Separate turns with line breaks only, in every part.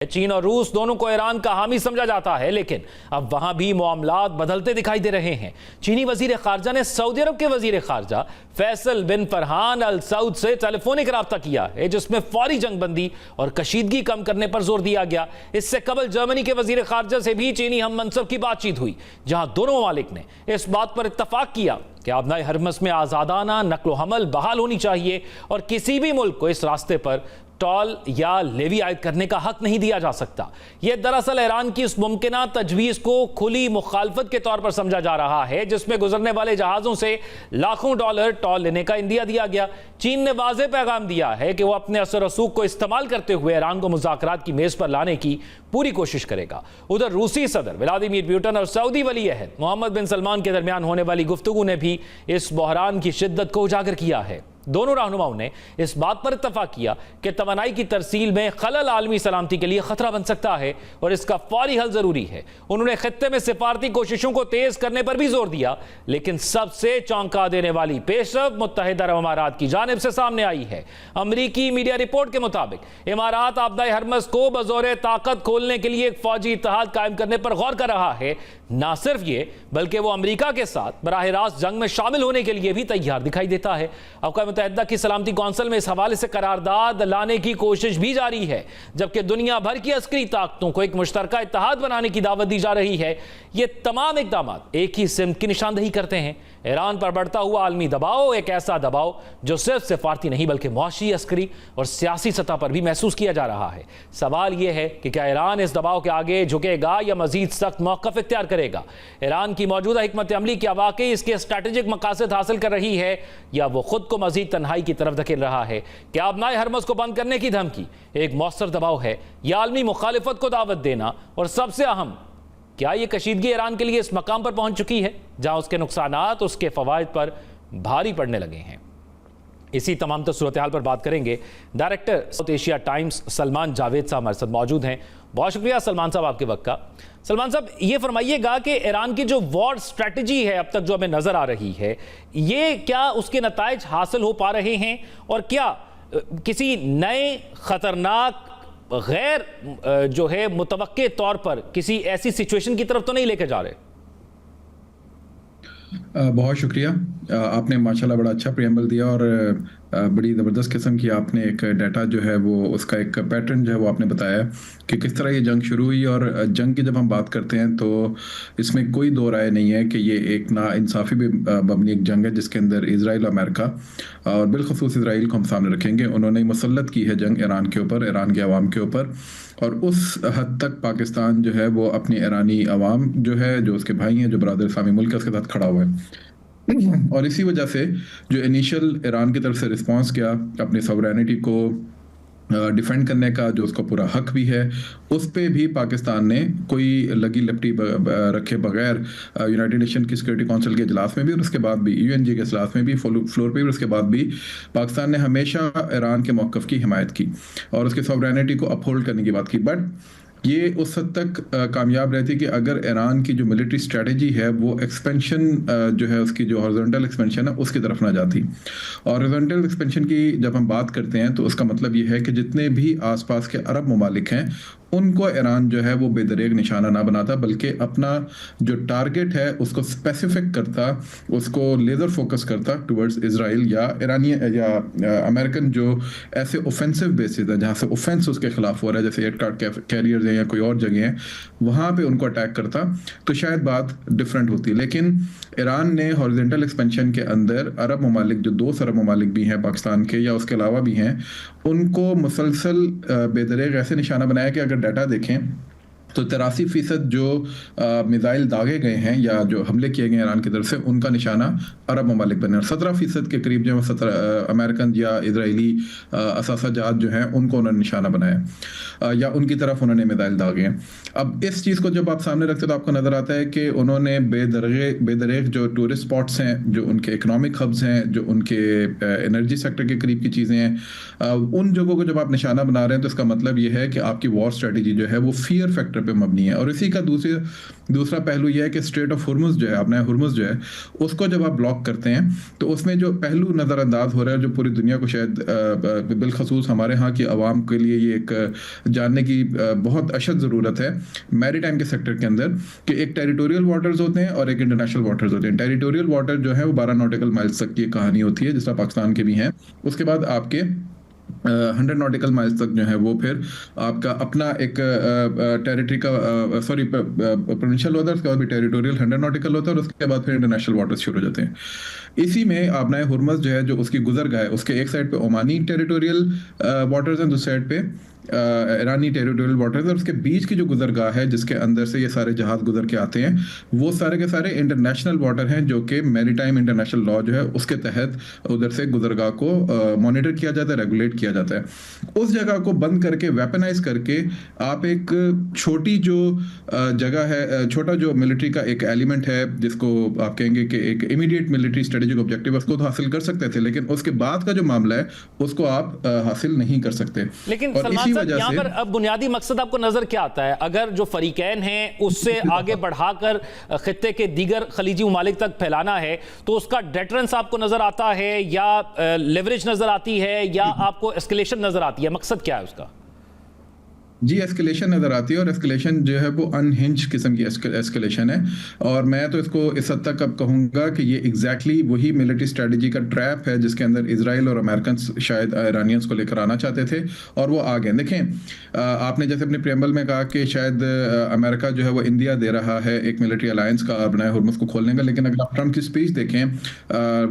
चीन और रूस दोनों को ईरान का हामी समझा जाता है, लेकिन अब वहां भी मामलात बदलते दिखाई दे रहे हैं। चीनी वजीर खारजा ने सऊदी अरब के वजीर खारजा फैसल बिन फरहान अल सऊद से टेलीफोनिक राब्ता किया है, जिसमें फौरी जंगबंदी और कशीदगी कम करने पर जोर दिया गया। इससे कबल जर्मनी के वजीर खारजा से भी चीनी हम मनसब की बातचीत हुई, जहां दोनों ममालिक ने इस बात पर इत्तफाक किया कि आबनाए हरमस में आजादाना नक्लो हमल बहाल होनी चाहिए और किसी भी मुल्क को इस रास्ते पर टॉल या लेवी आयद करने का हक नहीं दिया जा सकता। यह दरअसल ईरान की उस मुमकिना तजवीज को खुली मुखालफत के तौर पर समझा जा रहा है, जिसमें गुजरने वाले जहाजों से लाखों डॉलर टॉल लेने का इंदिया दिया गया। चीन ने वाज़ेह पैगाम दिया है कि वह अपने असर रसूख को इस्तेमाल करते हुए ईरान को मुज़ाकरात की मेज पर लाने की पूरी कोशिश करेगा। उधर रूसी सदर व्लादिमीर पुतिन और सऊदी वली अहद मोहम्मद बिन सलमान के दरमियान होने वाली गुफ्तगू ने भी इस बहरान की शिद्दत को उजागर किया है। दोनों रहनुमाओं ने इस बात पर इत्तफाक किया कि तवानाई की तरसील में खलल आलमी सलामती के लिए खतरा बन सकता है और इसका फौरी हल जरूरी है। उन्होंने खित्ते में सिफारती कोशिशों को तेज करने पर भी जोर दिया, लेकिन सबसे चौंका देने वाली पेशरफ मुत्तहिदा अरब अमारात की जानिब से सामने आई है। अमरीकी मीडिया रिपोर्ट के मुताबिक इमारात आबदाए हरमस को बजौर ताकत खोलने के लिए एक फौजी इत्तेहाद कायम करने पर गौर कर रहा है। ना सिर्फ ये, बल्कि वो अमरीका के साथ बराह रास्त जंग में शामिल होने के लिए भी तैयार दिखाई देता है। अक़वाम मुत्तहिदा की सलामती कौंसिल में इस हवाले से करारदाद लाने की कोशिश भी जारी है, जबकि दुनिया भर की अस्करी ताकतों को एक मुश्तरका इत्तेहाद बनाने की दावत दी जा रही है। ये तमाम इक़दाम एक ही सिमत की निशानदही करते हैं। ईरान पर बढ़ता हुआ आलमी दबाव एक ऐसा दबाव जो सिर्फ सिफारती नहीं बल्कि मुआशी, अस्करी और सियासी सतह पर भी महसूस किया जा रहा है। सवाल यह है कि क्या ईरान इस दबाव के आगे झुकेगा या मजीद सख्त मौक़िफ़ इख्तियार करेगा। ईरान की मौजूदा हिकमत अमली क्या वाकई इसके स्ट्रैटेजिक मकासद हासिल कर रही है या वो खुद को मजीद तन्हाई की तरफ धकेल रहा है। क्या आबनाए हरमस को बंद करने की धमकी एक मौसर दबाव है या आलमी मुखालिफत को दावत देना, और सबसे अहम क्या ये कशीदगी ईरान के लिए इस मकाम पर पहुंच चुकी है जहां उसके नुकसानात उसके फवायद पर भारी पड़ने लगे हैं। इसी तमाम सूरत हाल पर बात करेंगे। Director south Asia times Salman Javed साहब हमारे साथ मौजूद हैं। बहुत शुक्रिया सलमान साहब आपके वक्त का। सलमान साहब, ये फरमाइएगा कि ईरान की जो वॉर स्ट्रैटेजी है अब तक जो हमें नजर आ रही है, ये क्या उसके नताइज हासिल हो पा रहे हैं और क्या किसी नए खतरनाक गैर जो है मुतवक्के तौर पर किसी ऐसी सिचुएशन की तरफ तो नहीं लेके जा रहे?
बहुत शुक्रिया। आपने माशाल्लाह बड़ा अच्छा प्रियम्बल दिया और बड़ी ज़बरदस्त किस्म की आपने एक डाटा जो है वो उसका एक पैटर्न जो है वो आपने बताया कि किस तरह ये जंग शुरू हुई। और जंग की जब हम बात करते हैं तो इसमें कोई दो राय नहीं है कि ये एक नाइंसाफ़ी भी मबनी एक जंग है जिसके अंदर इजराइल और अमेरिका और बिलखसूस इजराइल को हम सामने रखेंगे। उन्होंने मुसल्लत की है जंग ईरान के ऊपर, ईरान के अवाम के ऊपर, और उस हद तक पाकिस्तान जो है वो अपनी ईरानी अवाम जो है, जो उसके भाई हैं, जो बरादर इस्लामी मुल्क है, उसके साथ खड़ा हुआ है। और इसी वजह से जो इनिशियल ईरान की तरफ से रिस्पांस किया अपनी सॉवरेनिटी को डिफेंड करने का, जो उसका पूरा हक भी है, उस पे भी पाकिस्तान ने कोई लगी लपटी रखे बगैर यूनाइटेड नेशन की सिक्योरिटी काउंसिल के इजलास में भी और उसके बाद भी यूएनजी के इजलास में भी फ्लोर पे भी उसके बाद भी पाकिस्तान ने हमेशा ईरान के मौक़िफ़ की हिमायत की और उसकी सॉवरेनिटी को अपहोल्ड करने की बात की। बट ये उस हद तक कामयाब रहती कि अगर ईरान की जो मिलिट्री स्ट्रेटजी है वो एक्सपेंशन जो है उसकी जो हॉरिजॉन्टल एक्सपेंशन है उसकी तरफ ना जाती। और हॉरिजॉन्टल एक्सपेंशन की जब हम बात करते हैं तो उसका मतलब ये है कि जितने भी आसपास के अरब ममालिक हैं उनको ईरान जो है वो बेदरेग निशाना ना बनाता, बल्कि अपना जो टारगेट है उसको स्पेसिफिक करता, उसको लेज़र फोकस करता टुवर्ड्स इजराइल या ईरानी या अमेरिकन जो ऐसे ऑफेंसिव बेसिस हैं जहाँ से ऑफेंस उसके खिलाफ हो रहा है, जैसे एयरक्राफ्ट कैरियर्स हैं या कोई और जगह हैं, वहाँ पे उनको अटैक करता तो शायद बात डिफरेंट होती। लेकिन ईरान ने हॉरिजॉन्टल एक्सपेंशन के अंदर अरब ममालिक, जो 2 अरब ममालिक भी हैं पाकिस्तान के या उसके अलावा भी हैं, उनको मुसलसल बेदरेग ऐसे निशाना बनाया कि अगर डाटा देखें तो 83% जो मिसाइल दागे गए हैं या जो हमले किए गए ईरान की तरफ से उनका निशाना अरब ममालिक बने और 17% के करीब जो 17 अमेरिकन या इजरायली असासाजात जो हैं उनको उन्होंने निशाना बनाया या उनकी तरफ उन्होंने मिसाइल दागे हैं। अब इस चीज़ को जब आप सामने रखते तो आपको नज़र आता है कि उन्होंने बेदरेग जो टूरिस्ट स्पॉट्स हैं, जो उनके इकनॉमिक हब्स हैं, जो उनके एनर्जी सेक्टर के करीब की चीज़ें हैं, उन जगहों को जब आप निशाना बना रहे हैं तो इसका मतलब ये है कि आपकी वॉर स्ट्रेटजी जो है वो फियर फैक्टर सेक्टर पे मबनी है। और इसी का दूसरा पहलू यह है कि स्ट्रेट ऑफ हुर्मुज़ जो है, अपना हुर्मुज़ जो है, उसको जब आप ब्लॉक करते हैं तो उसमें जो पहलू नज़रअंदाज हो रहा है, जो पूरी दुनिया को शायद बिलखसूस हमारे यहाँ की आवाम के लिए ये एक जानने की बहुत अशद ज़रूरत है मैरीटाइम के सेक्टर के अंदर, कि एक टेरिटोरियल वाटर्स होते हैं और एक इंटरनेशनल वाटर्स होते हैं। टेरिटोरियल वाटर जो है वो 12 नॉटिकल माइल्स तक की कहानी होती है, जिस तरह पाकिस्तान के भी हैं। उसके बाद आपके 100 नॉटिकल माइल्स तक जो है वो फिर आपका अपना एक टेरिटरी का प्रोविंशियल होता है, उसके बाद भी टेरिटोरियल 100 नॉटिकल होता है, और उसके बाद फिर इंटरनेशनल वाटर्स शुरू हो जाते हैं। इसी में आपना हुर्मुज़ जो है, जो उसकी गुजरगाह है, उसके एक साइड पे ओमानी टेरिटोरियल वाटर्स हैं, दूसरी साइड पे ईरानी टेरिटोरियल वाटर्स, और उसके बीच की जो गुजरगाह है जिसके अंदर से ये सारे जहाज गुजर के आते हैं, वो सारे के सारे इंटरनेशनल वाटर हैं, जो कि मैरीटाइम इंटरनेशनल लॉ जो है उसके तहत उधर से गुजरगाह को मॉनिटर किया जाता है, रेगुलेट किया जाता है। उस जगह को बंद करके, वेपनाइज करके, आप एक छोटी जो जगह है, छोटा जो मिलिट्री का एक एलिमेंट है, जिसको आप कहेंगे कि एक इमीडिएट मिलिट्री स्ट्रेटेजिक ऑब्जेक्टिव, उसको तो हासिल कर सकते थे, लेकिन उसके बाद का जो मामला है उसको आप हासिल नहीं कर सकते।
लेकिन सलमान साहब, यहाँ पर अब बुनियादी मकसद आपको नजर क्या आता है? अगर जो फरीकैन हैं उससे आगे बढ़ाकर खित्ते के दीगर खलीजी ममालिक तक फैलाना है, तो उसका डेटरेंस आपको नजर आता है, या लेवरेज नजर आती है, या आपको एस्केलेशन नजर आती है? मकसद क्या है उसका?
जी, एस्केलेशन नज़र आती है, और एस्केलेशन जो है वो अनहिंज किस्म की एस्केलेशन है। और मैं तो इसको इस हद तक अब कहूँगा कि ये एग्जैक्टली वही मिलिट्री स्ट्रेटजी का ट्रैप है जिसके अंदर इजराइल और अमेरिकन शायद ईरानियंस को लेकर आना चाहते थे, और वो आ गए। देखें, आपने जैसे अपने प्रेम्बल में कहा कि शायद अमेरिका जो है वो इंडिया दे रहा है एक मिलिट्री अलायंस का अपना हुर्मुज़ को खोलने का, लेकिन अगर आप ट्रम्प की स्पीच देखें,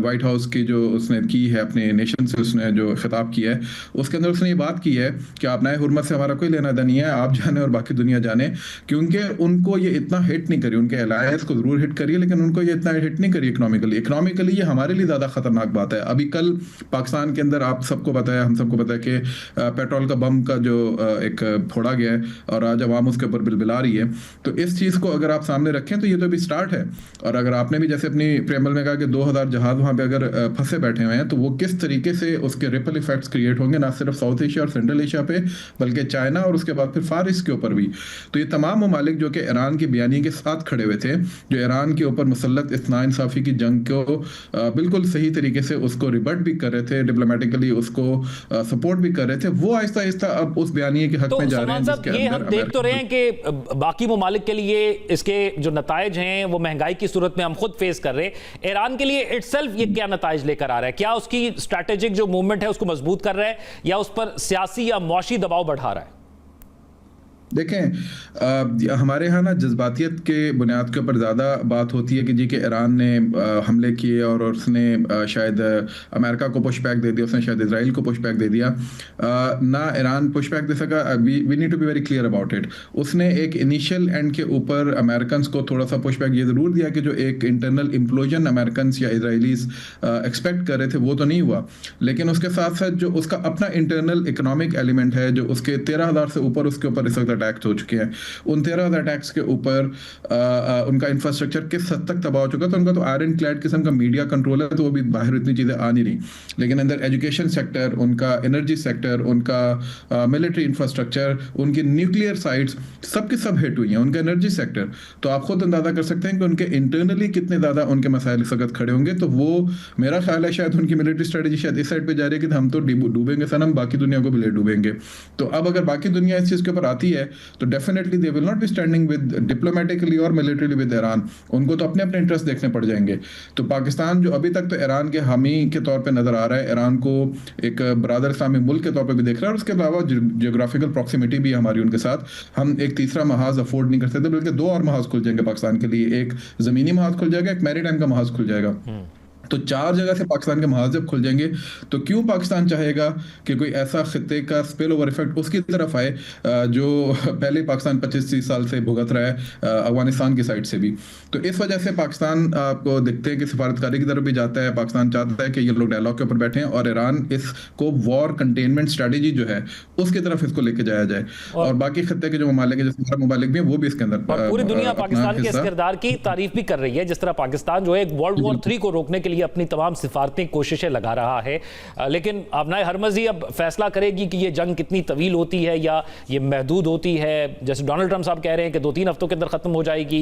वाइट हाउस की जो उसने की है, अपने नेशन से उसने जो खिताब किया है, उसके अंदर उसने ये बात की है कि अपना हुर्मुज़ से हमारा कोई लेना नहीं है, आप जाने और बाकी दुनिया जाने, क्योंकि उनको ये इतना हिट नहीं करी, उनके अलायंस को जरूर हिट करिए, लेकिन उनको ये इतना हिट नहीं करी इकोनॉमिकली ये हमारे लिए ज्यादा खतरनाक बात है। अभी कल पाकिस्तान के अंदर आप सबको पता है, हम सबको पता है कि पेट्रोल का बम का जो एक फोड़ा गया है, और आज अवाम उसके ऊपर बिलबिला रही है। तो इस चीज को अगर आप सामने रखें तो ये तो अभी स्टार्ट है। और अगर आपने भी जैसे अपनी प्रेमबल में कहा कि 2000 जहाज वहां पे अगर फंसे बैठे हुए हैं, तो वो किस तरीके से उसके रिपल इफेक्ट्स क्रिएट होंगे, ना सिर्फ साउथ एशिया और सेंट्रल एशिया पे, बल्कि चाइना और उसके बाद फिर फार ईस्ट के ऊपर भी। तो ये तमाम ममालिक जो कि ईरान की बयानी के साथ खड़े हुए थे, जो ईरान के ऊपर मुसल्लत इस नाइंसाफी की जंग को बिल्कुल सही तरीके से उसको रिबट भी कर रहे थे, डिप्लोमेटिकली उसको सपोर्ट भी कर रहे थे, वो आहिस्ता आहिस्ता अब उस बयानी के हक में जा रहे हैं।
ये हम देख तो रहे हैं कि बाकी ममालिक के लिए इसके जो नताइज हैं वो महंगाई की सूरत में हम खुद फेस कर रहे हैं। ईरान के लिए इटसेल्फ ये क्या नताइज लेकर आ रहा है? क्या उसकी स्ट्रैटेजिक जो मूवमेंट है उसको मजबूत कर रहा है, या उस पर सियासी या मौशी दबाव बढ़ा रहा है?
देखें, हमारे यहाँ ना जज्बातियत के बुनियाद के ऊपर ज़्यादा बात होती है कि जी कि ईरान ने हमले किए और उसने शायद अमेरिका को पुश बैक दे दिया, उसने शायद इजराइल को पुश बैक दे दिया। ना ईरान पुश बैक दे सका। We need to be very clear about it. उसने एक इनिशियल एंड के ऊपर अमेरिकन को थोड़ा सा पुश बैक ये ज़रूर दिया कि जो एक इंटरनल इम्प्लोजन अमेरिकन या इसराइलीज एक्सपेक्ट कर रहे थे वो तो नहीं हुआ, लेकिन उसके साथ साथ जो उसका अपना इंटरनल इकोनॉमिक एलिमेंट है, जो उसके 13,000 से ऊपर उसके ऊपर इस वक्त अटैक्स हो चुके हैं, उन 13,000 अटैक्स के ऊपर उनका इंफ्रास्ट्रक्चर किस हद तक तबाह हो चुका है। तो उनका तो आयरन क्लैड किस्म का मीडिया कंट्रोल है, तो वो भी बाहर इतनी चीज़ें आ नहीं रही, लेकिन अंदर एजुकेशन सेक्टर, उनका एनर्जी सेक्टर, उनका मिलिट्री इंफ्रास्ट्रक्चर, उनकी न्यूक्लियर साइट्स सबके सब हिट हुई हैं, उनका एनर्जी सेक्टर। तो आप खुद अंदाजा कर सकते हैं कि उनके इंटरनली कितने ज़्यादा उनके मसाइल इस वक्त खड़े होंगे। तो वो मेरा ख्याल है शायद उनकी मिलिट्री स्ट्रेटजी शायद इस साइड पे जा रही है कि हम तो डूबेंगे सनम, बाकी दुनिया को भी ले डूबेंगे। तो अब अगर बाकी दुनिया इस चीज़ के ऊपर आती है तो definitely they will not be standing with diplomatically और मिलिटरीली विद ईरान। उनको तो अपने अपने इंटरेस्ट देखने पड़ जाएंगे। तो पाकिस्तान जो अभी तक तो ईरान के हामी के तौर पे नजर आ रहा है, ईरान को एक ब्रादर इस्लामिक मुल्क के तौर पे भी देख रहा है, और उसके अलावा जियोग्राफिकल प्रॉक्सिमिटी भी हमारी उनके साथ, हम एक तीसरा महाज अफोर्ड नहीं कर सकते, बल्कि 2 और महाज खुल जाएंगे पाकिस्तान के लिए। एक जमीनी महाज खुल जाएगा, एक मैरीटाइम का महाज खुल जाएगा। तो 4 जगह से पाकिस्तान के महाज जब खुल जाएंगे तो क्यों पाकिस्तान चाहेगा कि कोई ऐसा खित्ते का स्पिल ओवर इफेक्ट उसकी तरफ आए जो पहले पाकिस्तान 25-30 साल से भुगत रहा है अफगानिस्तान की साइड से भी। तो इस वजह से पाकिस्तान आपको दिखते हैं कि सिफारतकारी की तरफ भी जाता है। पाकिस्तान चाहता है कि ये लोग डायलॉग के ऊपर बैठे हैं और ईरान इसको वॉर कंटेनमेंट स्ट्रेटेजी जो है उसकी तरफ इसको लेके जाया जाए, और बाकी खित्ते के जो ममालिक है, जैसे ममालिक भी है, वो भी इसके अंदर
पूरी दुनिया पाकिस्तान के इस किरदार की तारीफ भी कर रही है। जिस तरह पाकिस्तान जो है एक वर्ल्ड वॉर 3 को रोकने के लिए ये अपनी तमाम सिफारती कोशिशें लगा रहा है, लेकिन आबनाए हरमज़ी अब फैसला करेगी कि ये जंग कितनी तवील होती है या ये महदूद होती है। जैसे डोनाल्ड ट्रंप साहब कह रहे हैं कि 2-3 हफ्तों के अंदर ख़त्म हो जाएगी।